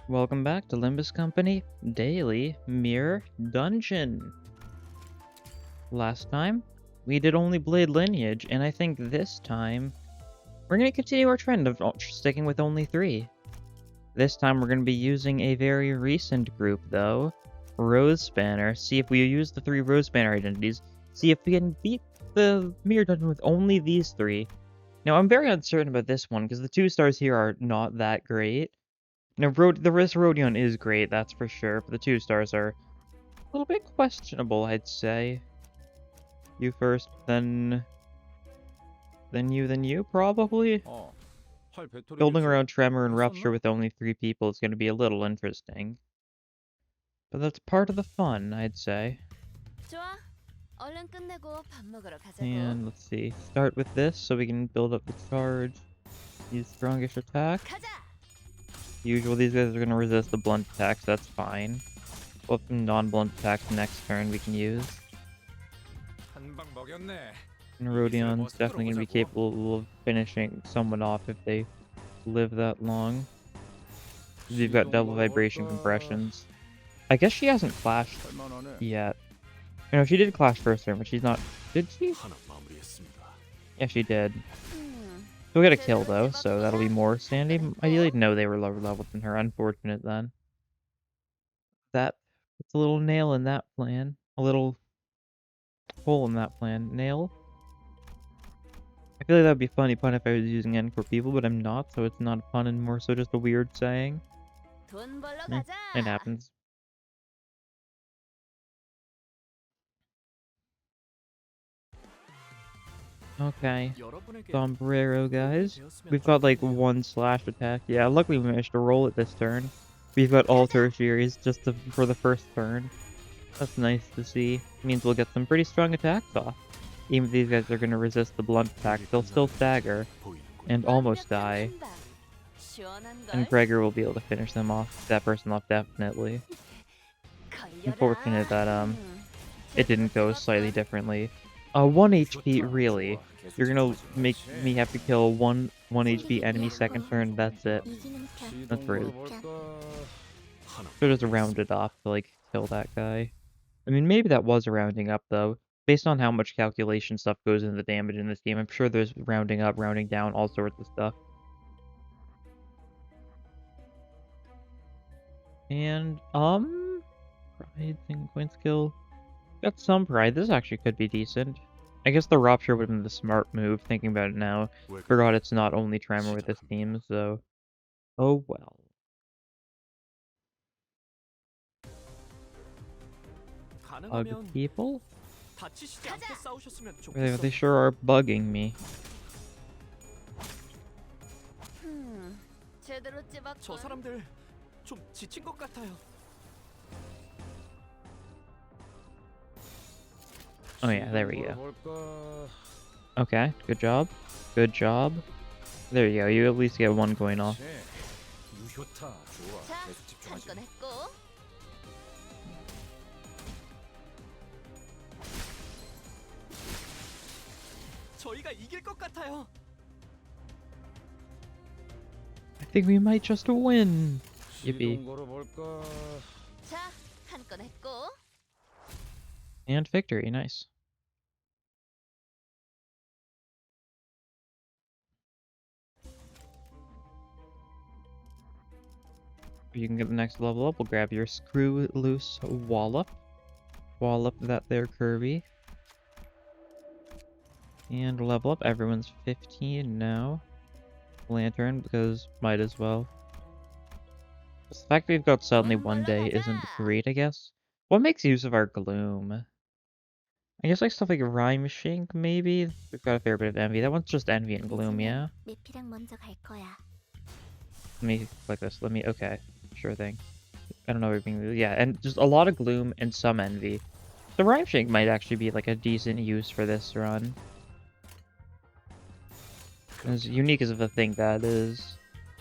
Welcome back to Limbus Company Daily Mirror Dungeon. Last time, we did only Blade Lineage, and I think this time, we're going to continue our trend of sticking with only 3. This time we're going to be using a very recent group, though, Rosespanner. See if we use the 3 Rosespanner identities, see if we can beat the Mirror Dungeon with only these 3. Now, I'm very uncertain about this one, because the 2 stars here are not that great. Now, the Risk Rodion is great, that's for sure, but the 2 stars are a little bit questionable, I'd say. You first, then you, probably? Building around Tremor and Rupture with only 3 people is going to be a little interesting. But that's part of the fun, I'd say. And let's see, start with this so we can build up the charge. Use Strongish attack. Usual, these guys are going to resist the blunt attacks, that's fine. We'll have some non-blunt attacks next turn we can use. And Rodion's definitely going to be capable of finishing someone off if they live that long. You've got double vibration compressions. I guess she hasn't clashed yet. You know, she did clash first turn, but she's not... Did she? Yeah, she did. We'll get a kill, though, so that'll be more standing. Ideally, no, they were lower level than her. Unfortunate, then. That puts a little nail in that plan. A little hole in that plan. Nail? I feel like that would be a funny pun if I was using Encore people, but I'm not, so it's not a pun and more so just a weird saying. It happens. Okay. Sombrero, guys. We've got like 1 slash attack. Yeah, luckily we managed to roll it this turn. We've got all tertiaries just for the first turn. That's nice to see. It means we'll get some pretty strong attacks off. Even if these guys are going to resist the blunt attack, they'll still stagger and almost die. And Gregor will be able to finish them off. That person off, definitely. Unfortunate that it didn't go slightly differently. 1 HP, really? You're gonna make me have to kill one HP enemy second turn, that's it. That's rude. So just round it off to, like, kill that guy. I mean, maybe that was a rounding up, though. Based on how much calculation stuff goes into the damage in this game, I'm sure there's rounding up, rounding down, all sorts of stuff. And, pride, single point skill. Got some pride. This actually could be decent. I guess the Rupture would have been the smart move, thinking about it now. Forgot it's not only Tremor with this team, so... Oh well. Bug people? They sure are bugging me. Oh yeah, there we go. Okay, good job. Good job. There you go, you at least get 1 going off. I think we might just win. Yippee. And victory, nice. You can get the next level up. We'll grab your Screw Loose Wallop. Wallop that there, Kirby. And level up. Everyone's 15 now. Lantern, because might as well. The fact we've got suddenly 1 day isn't great, I guess. What makes use of our Gloom? I guess like stuff like Rhyme Shink, maybe? We've got a fair bit of Envy. That one's just Envy and Gloom, yeah? Let me click this. Okay. Sure thing. I don't know everything. Yeah, and just a lot of Gloom and some Envy. The Rhyme Shink might actually be like a decent use for this run. As unique as of a thing that is.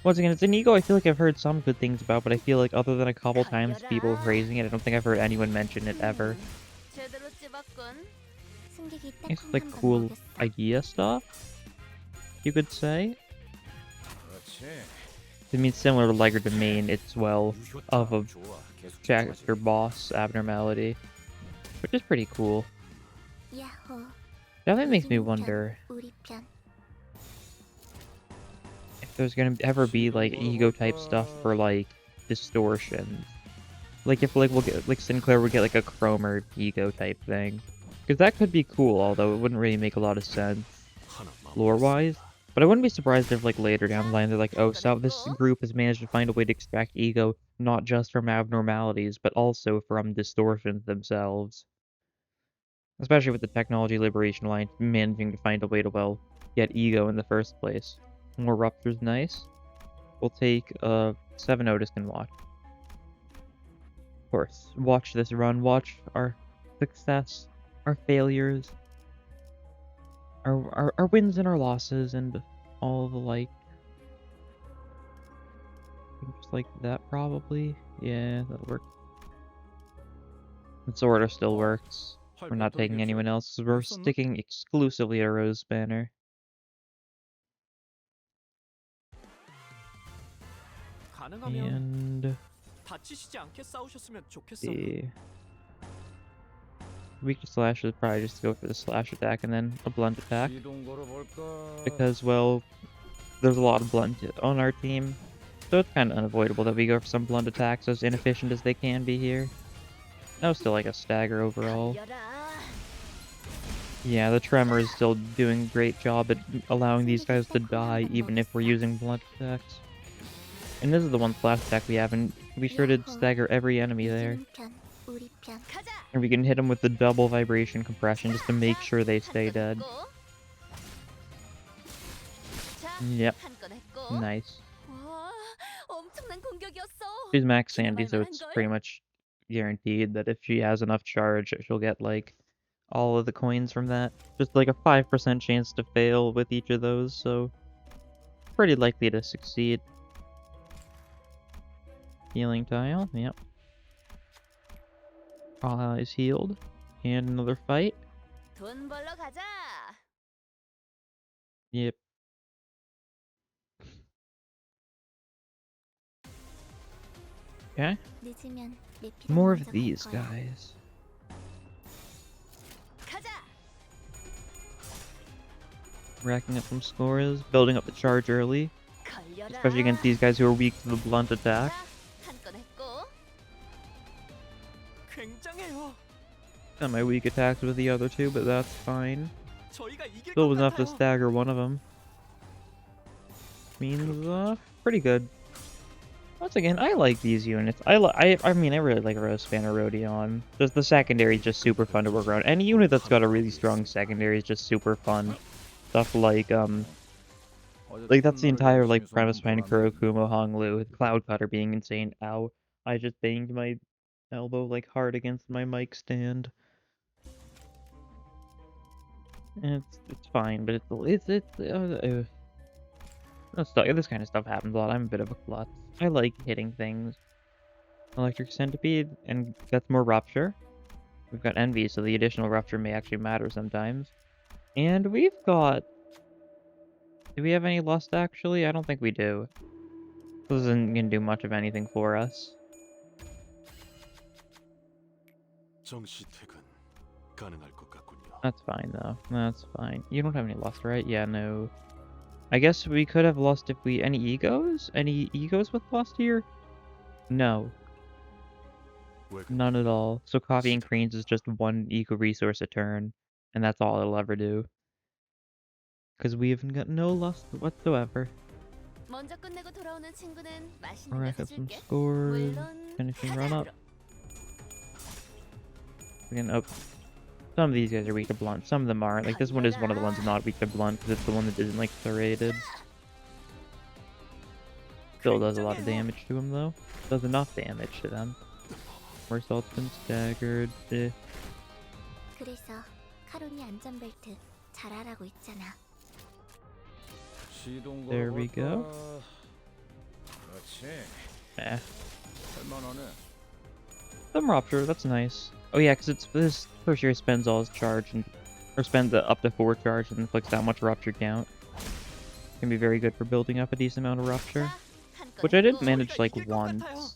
Once again, it's an ego I feel like I've heard some good things about, but I feel like other than a couple times people praising it, I don't think I've heard anyone mention it ever. It's like cool idea stuff, you could say. It means similar to Liger Domain, it's, well, of a chapter boss abnormality, which is pretty cool. Definitely makes me wonder if there's gonna ever be, like, ego-type stuff for, like, distortions. Like, if, like, we'll get, like, Sinclair would get, like, a Chromer ego-type thing. Because that could be cool, although it wouldn't really make a lot of sense lore-wise. But I wouldn't be surprised if, like, later down the line, they're like, oh, so this group has managed to find a way to extract ego, not just from abnormalities, but also from distortions themselves. Especially with the Technology Liberation Alliance managing to find a way to, well, get ego in the first place. More ruptures, nice. We'll take 7 Otis can watch. Of course, watch this run, watch our success, our failures, our wins and our losses, and all the like. Just like that, probably. Yeah, that'll work. It sort of still works. We're not taking anyone else, so we're sticking exclusively to Rosespanner. And the weak to slash is probably just go for the slash attack and then a blunt attack. Because, well, there's a lot of blunt on our team, so it's kind of unavoidable that we go for some blunt attacks, as inefficient as they can be here. That was still like a stagger overall. Yeah, the Tremor is still doing a great job at allowing these guys to die, even if we're using blunt attacks. And this is the one flash attack we have, and be sure to stagger every enemy there. And we can hit them with the double vibration compression just to make sure they stay dead. Yep. Nice. She's max Sandy, so it's pretty much guaranteed that if she has enough charge, she'll get, like, all of the coins from that. Just like a 5% chance to fail with each of those, so pretty likely to succeed. Healing tile, yep. All allies healed. And another fight. Yep. Okay. More of these guys. Racking up some scores, building up the charge early. Especially against these guys who are weak to the blunt attack. Got my weak attacks with the other two, but that's fine. Still was enough to stagger one of them. Means, pretty good. Once again, I like these units. I mean, I really like Rosespanner Rodion. Just the secondary is just super fun to work around. Any unit that's got a really strong secondary is just super fun. Stuff like, that's the entire, like, premise behind Kurokumo Honglu, with Cloud Cutter being insane. Ow. I just banged my elbow, like, hard against my mic stand. And it's fine, but this kind of stuff happens a lot. I'm a bit of a klutz. I like hitting things. Electric Centipede, and that's more Rupture. We've got Envy, so the additional Rupture may actually matter sometimes. And we've got... Do we have any Lust, actually? I don't think we do. This isn't gonna do much of anything for us. That's fine, though. That's fine. You don't have any Lust, right? Yeah, no. I guess we could have Lust if we... Any Egos? Any Egos with Lust here? No. None at all. So copying Cranes is just one eco resource a turn, and that's all it'll ever do. Because we haven't got no Lust whatsoever. Rack up some scores. Finishing run up. Again, oh. Some of these guys are weak to blunt, some of them aren't. Like, this one is one of the ones not weak to blunt, because it's the one that isn't, like, serrated. Still does a lot of damage to him, though. Does enough damage to them. Mersault's been staggered. Eh. There we go. Eh. Some Rupture, that's nice. Oh yeah, because it's this tertiary spends all his charge, or spends up to 4 charge and inflicts that much Rupture count. Can be very good for building up a decent amount of Rupture. which I did manage like once.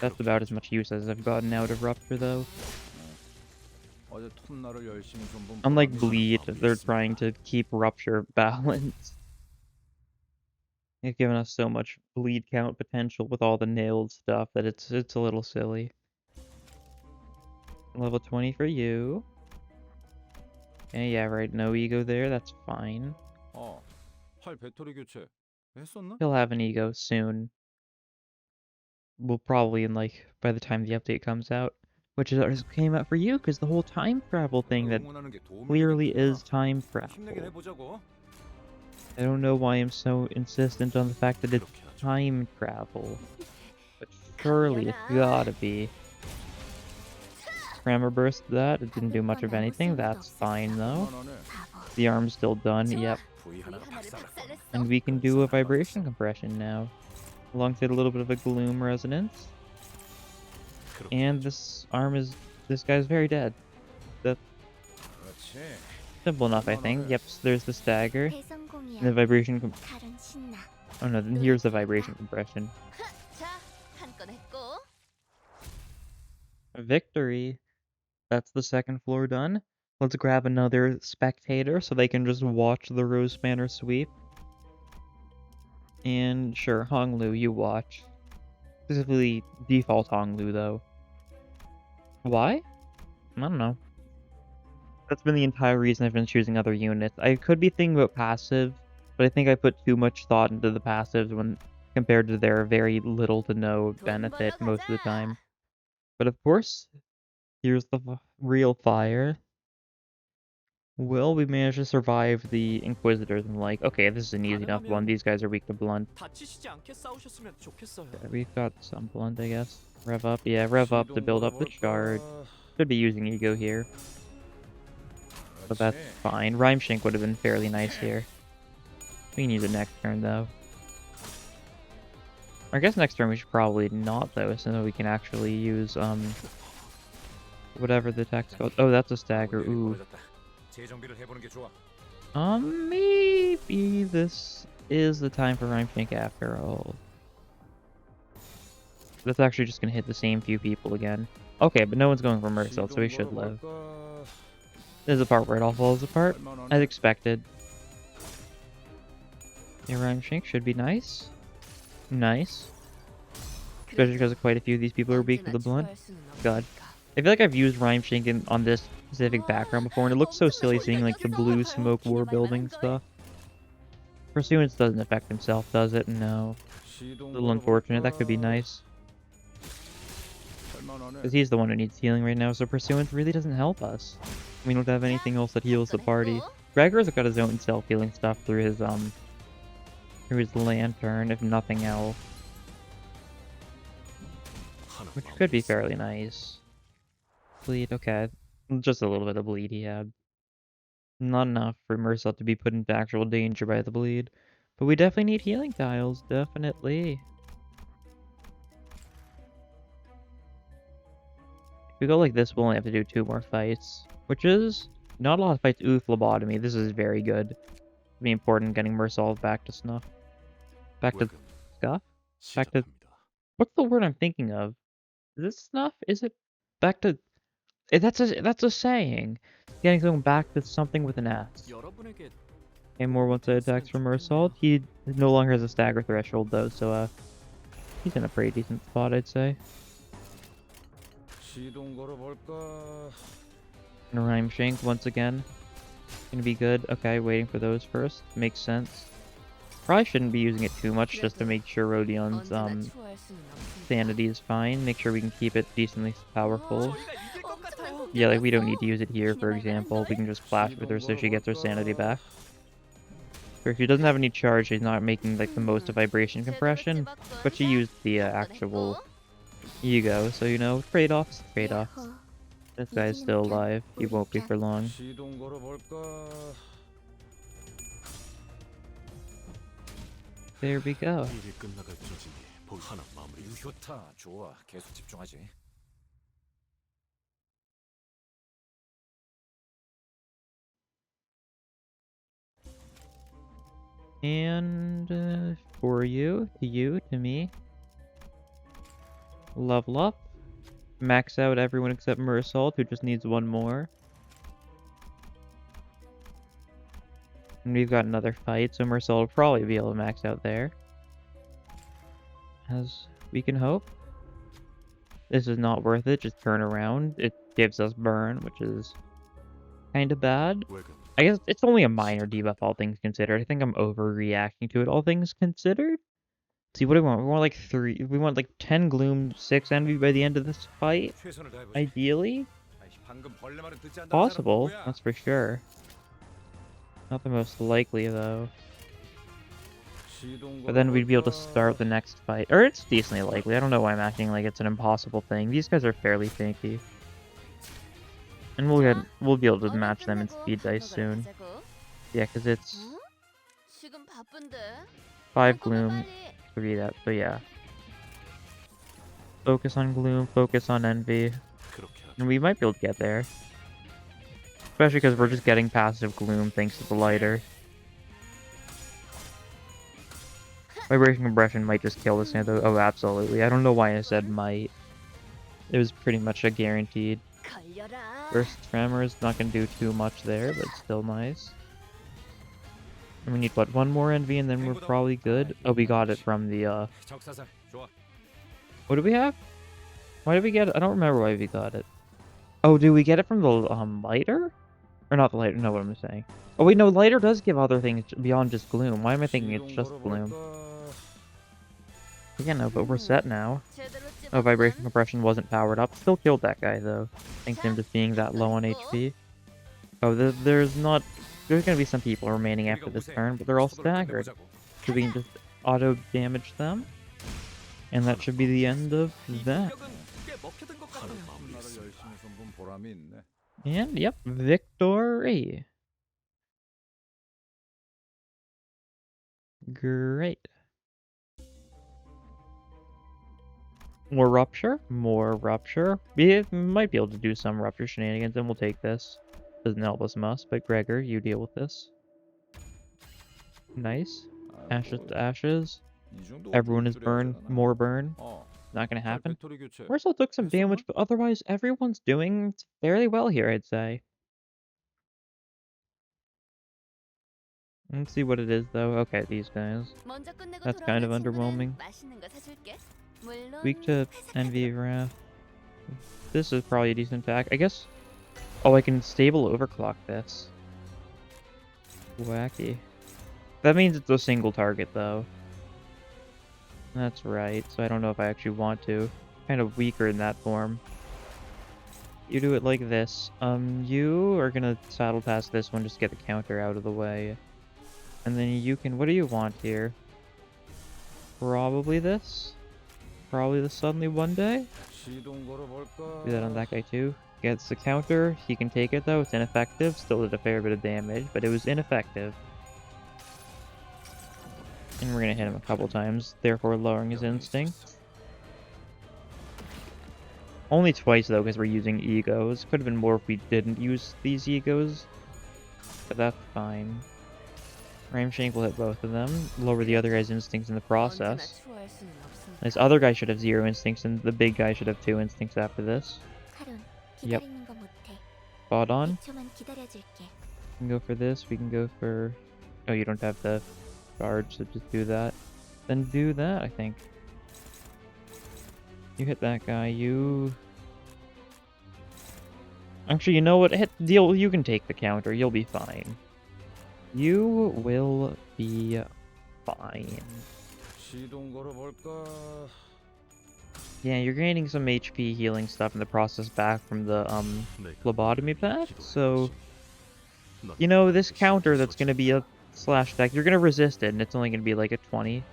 That's about as much use as I've gotten out of Rupture though. 어제 톱날을 열심히 좀 본 Unlike 보람이 Bleed, 하나도 they're 있습니다. trying to keep Rupture balanced. They've given us so much bleed count potential with all the nailed stuff that it's a little silly. Level 20 for you. Okay, yeah, right, no ego there, that's fine. 팔 배터리 교체 했었나? He'll have an ego soon. Well, probably in like, by the time the update comes out. Which is came out for you, because the whole time travel thing that 응원하는 게 도움이 clearly 되겠구나. is time 힘내긴 travel. 해보자고. I don't know why I'm so insistent on the fact that it's 그렇게 하죠. time travel. But surely it's gotta be. Grammar burst that, it didn't do much of anything, that's fine though. 그만하네. The arm's still done, yep. V 하나가 박살났어. And we can do a vibration compression now. Alongside a little bit of a gloom resonance. 그렇게 And 하죠. this guy's very dead. That's 그렇지. simple enough, I think. Yep, so there's the stagger. And the vibration oh no, then here's the vibration compression. Victory! That's the second floor done. Let's grab another spectator so they can just watch the Rosespanner sweep. And sure, Honglu, you watch. Specifically, default Honglu, though. Why? I don't know. That's been the entire reason I've been choosing other units. I could be thinking about passives, but I think I put too much thought into the passives when compared to their very little to no benefit most of the time. But of course, here's the real fire. Will we manage to survive the Inquisitors and like, okay, this is an easy enough one. These guys are weak to blunt. Yeah, we've got some blunt, I guess. Rev up, yeah, rev up to build up the charge. Should be using ego here. But that's fine. Rhyme Shank would have been fairly nice here. We need the next turn though. I guess next turn we should probably not though, so that we can actually use whatever the text called. Oh, that's a stagger. Ooh. Maybe this is the time for Rhyme Shank after all. That's actually just gonna hit the same few people again. Okay, but no one's going for Mercil, so we should live. This is the part where it all falls apart, as expected. Yeah, Rhyme Shank should be nice. Nice. Especially because quite a few of these people are weak to the blunt. God. I feel like I've used Rhyme Shank on this specific background before, and it looks so silly seeing like the blue smoke war building stuff. Pursuance doesn't affect himself, does it? No. A little unfortunate, that could be nice. Because he's the one who needs healing right now, so Pursuance really doesn't help us. We don't have anything else that heals the party. Gregor's got his own self-healing stuff through his lantern, if nothing else. Which could be fairly nice. Bleed, okay. Just a little bit of bleed he had. Not enough for Mercil to be put into actual danger by the bleed. But we definitely need healing tiles, definitely. If we go like this, we'll only have to do 2 more fights. Which is not a lot of fights. Ooh, phlebotomy. This is very good. It'll be important getting Mercil back to snuff. Back to scuff? Back to... What's the word I'm thinking of? Is it snuff? Is it back to... That's a saying. Getting someone back to something with an S. Okay, more one-side attacks from Mercil. He no longer has a stagger threshold though, so he's in a pretty decent spot, I'd say. And Rhyme Shank once again. Gonna be good. Okay, waiting for those first. Makes sense. Probably shouldn't be using it too much just to make sure Rodion's sanity is fine. Make sure we can keep it decently powerful. Yeah, like we don't need to use it here, for example. We can just flash with her so she gets her sanity back. Or if she doesn't have any charge, she's not making like the most of vibration compression, but she used the actual ego, so you know, trade-offs, trade-offs. This guy's still alive. He won't be for long. There we go. And for you, to me. Level up. Max out everyone except Mersault, who just needs one more. And we've got another fight, so Mersault will probably be able to max out there. As we can hope. This is not worth it, just turn around. It gives us burn, which is kind of bad. I guess it's only a minor debuff, all things considered. I think I'm overreacting to it, all things considered. See, what do we want? We want like 3. We want like 10 Gloom, 6 Envy by the end of this fight. Ideally. Possible, that's for sure. Not the most likely, though. But then we'd be able to start the next fight. Or it's decently likely. I don't know why I'm acting like it's an impossible thing. These guys are fairly tanky. And we'll be able to match them in speed dice soon. Yeah, because it's 5 Gloom, 3 that. So yeah. Focus on Gloom, focus on Envy. And we might be able to get there. Especially because we're just getting passive Gloom thanks to the lighter. Vibration Compression might just kill this guy though. Oh, absolutely. I don't know why I said might. It was pretty much a guaranteed. First Tremor is not going to do too much there, but still nice. And we need, what, one more Envy and then we're probably good? Oh, we got it from the, What do we have? Why did we get it? I don't remember why we got it. Oh, did we get it from the, lighter? Or not the lighter, no, what am I saying? Oh wait, no, lighter does give other things beyond just Gloom. Why am I thinking it's just Gloom? Yeah, no, but we're set now. Oh, Vibration Compression wasn't powered up. Still killed that guy, though. Thanks to him just being that low on HP. Oh, there's gonna be some people remaining after this turn, but they're all staggered. So we can just auto-damage them. And that should be the end of that. And, yep, victory! Great. More Rupture? More Rupture. We might be able to do some Rupture shenanigans, and we'll take this. Doesn't help us much, but Gregor, you deal with this. Nice. Ashes to ashes. Everyone is burned. More burn. Not gonna happen. Marcel took some damage, but otherwise everyone's doing fairly well here, I'd say. Let's see what it is, though. Okay, these guys. That's kind of underwhelming. Weak to Envy, Wrath. This is probably a decent attack. I guess... Oh, I can stable overclock this. Wacky. That means it's a single target, though. That's right, so I don't know if I actually want to. Kind of weaker in that form. You do it like this. You are gonna saddle pass this one just to get the counter out of the way. And then you can... What do you want here? Probably this? Probably the Suddenly One Day? Do that on that guy too. Gets the counter. He can take it though. It's ineffective. Still did a fair bit of damage, but it was ineffective. And we're gonna hit him a couple times, therefore lowering his instinct. Only twice though, because we're using egos. Could have been more if we didn't use these egos. But that's fine. Ramshank will hit both of them. Lower the other guy's instincts in the process. This other guy should have 0 instincts, and the big guy should have 2 instincts after this. Yep. Spot on. We can go for this. We can go for... Oh, you don't have the charge, so just do that. Then do that, I think. You hit that guy. You... Actually, you know what? Hit deal. You can take the counter. You'll be fine. You will be fine. Yeah, you're gaining some HP healing stuff in the process back from the phlebotomy pack, so you know this counter that's gonna be a slash deck, you're gonna resist it, and it's only gonna be like a 20,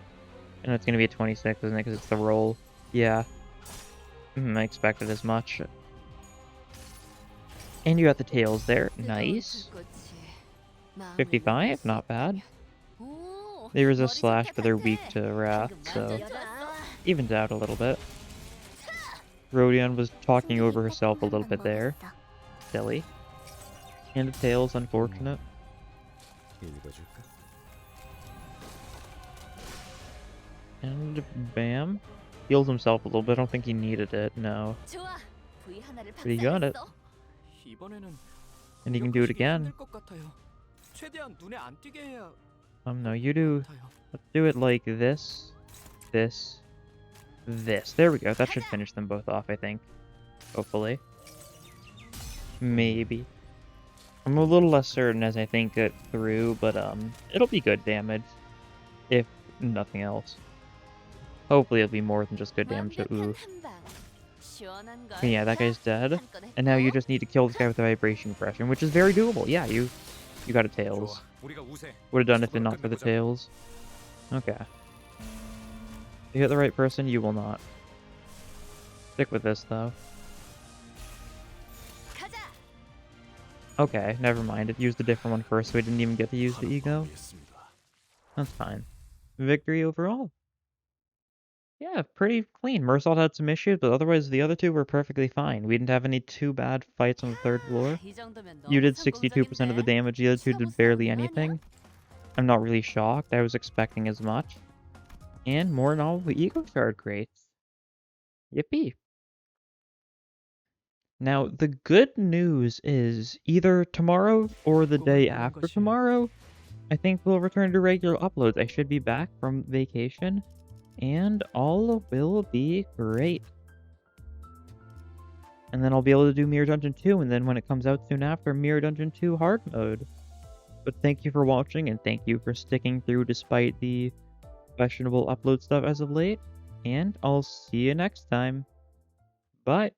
and it's gonna be a 26, isn't it? Because it's the roll. Yeah, I expected as much. And you got the tails there, nice. 55, not bad. They resist slash, but they're weak to wrath, so evens out a little bit. Rodion was talking over herself a little bit there. Silly. And the tail's unfortunate. And bam. Heals himself a little bit. I don't think he needed it. No. 좋아. V 하나를 But he got it. 박살냈어. 이번에는 And he can do it 무력 again. 힘이 것 같아요. 최대한 눈에 안 띄게 해야 No, you do. 같아요. Let's do it like this, this, this. There we go. That should finish them both off, I think. Hopefully. Maybe. I'm a little less certain as I think it through, but it'll be good damage. If nothing else. Hopefully it'll be more than just good damage. Ooh. 완벽한 한 방. 시원한 걸. Yeah, that guy's dead. 한 건에 And now you 또? just need to kill this guy with the vibration compression, which is very doable. Yeah, you got a tails. 좋아. 우리가 우세. Would have done it if not for the tails. Okay. You hit the right person, you will not. Stick with this though. 가자. Okay, never mind. It used a different one first, so we didn't even get to use the ego. That's fine. Victory overall. Yeah, pretty clean. Mersault had some issues, but otherwise the other two were perfectly fine. We didn't have any too bad fights on the third floor. 이 정도면 You 너무 did 62% of the 성공적인데? damage, the other two did barely anything. I'm not really shocked. I was expecting as much. And more than all, the ego shard crates. Yippee. Now, the good news is either tomorrow or the day after tomorrow, I think we'll return to regular uploads. I should be back from vacation, and all will be great. And then I'll be able to do Mirror Dungeon 2, and then when it comes out soon after, Mirror Dungeon 2 hard mode. But thank you for watching, and thank you for sticking through despite the questionable upload stuff as of late. And I'll see you next time. Bye.